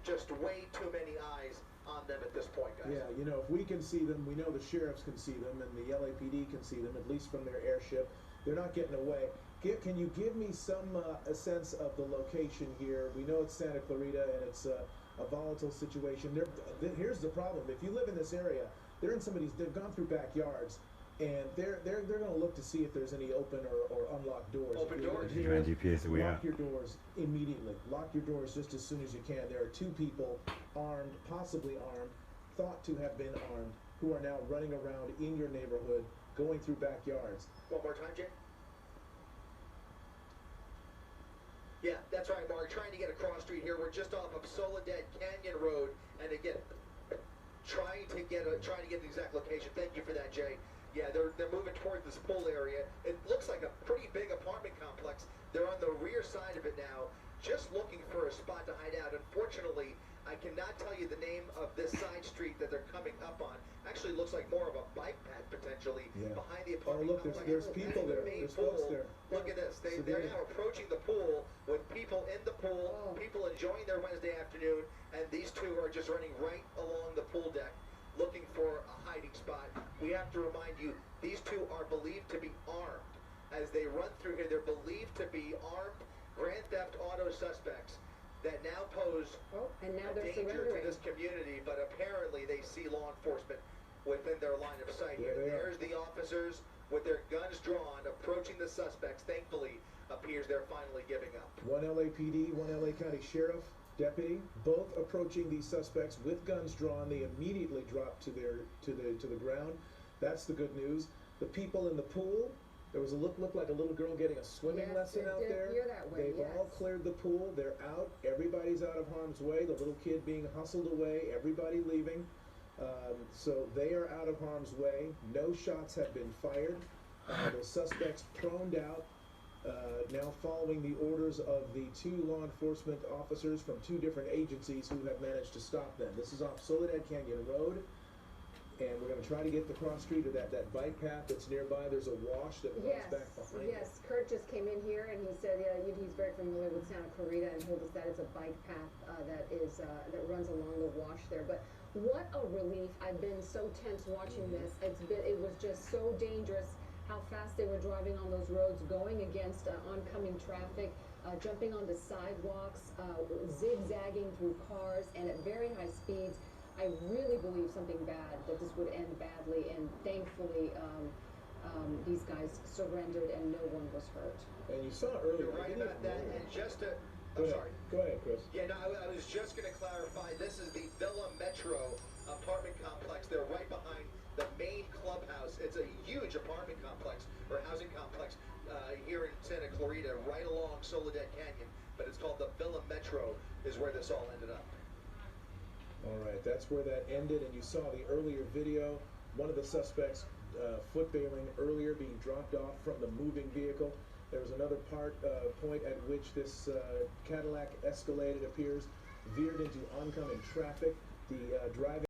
just way too many eyes on them at this point, guys. Yeah, you know, if we can see them, we know the sheriffs can see them, and the LAPD can see them, at least from their airship. They're not getting away. Can you give me some a sense of the location here? We know it's Santa Clarita, and it's a volatile situation. Here's the problem: if you live in this area, they've gone through backyards, and they're going to look to see if there's any open or unlocked doors. Open doors. Try GPS the way out. Lock your doors immediately. Lock your doors just as soon as you can. There are two people armed, possibly armed, thought to have been armed, who are now running around in your neighborhood, going through backyards. One more time, Jay. Yeah, that's right, Mark. Trying to get across street here. We're just off of Soledad Canyon Road, and again, trying to get the exact location. Thank you for that, Jay. Yeah, they're moving toward this pool area. It looks like a pretty big apartment complex. They're on the rear side of it now, just looking for a spot to hide out. Unfortunately, I cannot tell you the name of this side street that they're coming up on. Actually, looks like more of a bike path potentially behind the apartment complex. There's people there. There's folks there. Look at this. They're now approaching the pool with people in the pool, people enjoying their Wednesday afternoon, and these two are just running right along the pool deck, looking for a hiding spot. We have to remind you, these two are believed to be armed. As they run through here, they're believed to be armed Grand Theft Auto suspects that now pose a danger to this community, but apparently they see law enforcement within their line of sight here. There's the officers with their guns drawn, approaching the suspects. Thankfully, appears they're finally giving up. One LAPD, one LA County Sheriff deputy, both approaching these suspects with guns drawn. They immediately drop to the ground. That's the good news. The people in the pool, there was looked like a little girl getting a swimming lesson out there. They've all cleared the pool. They're out. Everybody's out of harm's way. The little kid being hustled away. Everybody leaving. So they are out of harm's way. No shots have been fired. The suspects proned out. Now following the orders of the two law enforcement officers from two different agencies who have managed to stop them. This is off Soledad Canyon Road, and we're going to try to get the cross street of that bike path that's nearby. There's a wash that runs back behind it. Yes, Kurt just came in here and he said he's very familiar with Santa Clarita and told us that it's a bike path that runs along the wash there. But what a relief. I've been so tense watching this. It was just so dangerous how fast they were driving on those roads, going against oncoming traffic, jumping onto sidewalks, zigzagging through cars, and at very high speeds. I really believe something bad, that this would end badly, and thankfully these guys surrendered and no one was hurt. And you saw earlier. You're right about that, and just to... I'm sorry. Go ahead, Chris. Yeah, no, I was just going to clarify. This is the Villa Metro apartment complex. They're right behind the main clubhouse. It's a huge apartment complex, or housing complex, here in Santa Clarita, right along Soledad Canyon. But it's called the Villa Metro, is where this all ended up. All right, that's where that ended, and you saw the earlier video. One of the suspects foot-bailing earlier, being dropped off from the moving vehicle. There was another point at which this Cadillac Escalade, it appears, veered into oncoming traffic. The driver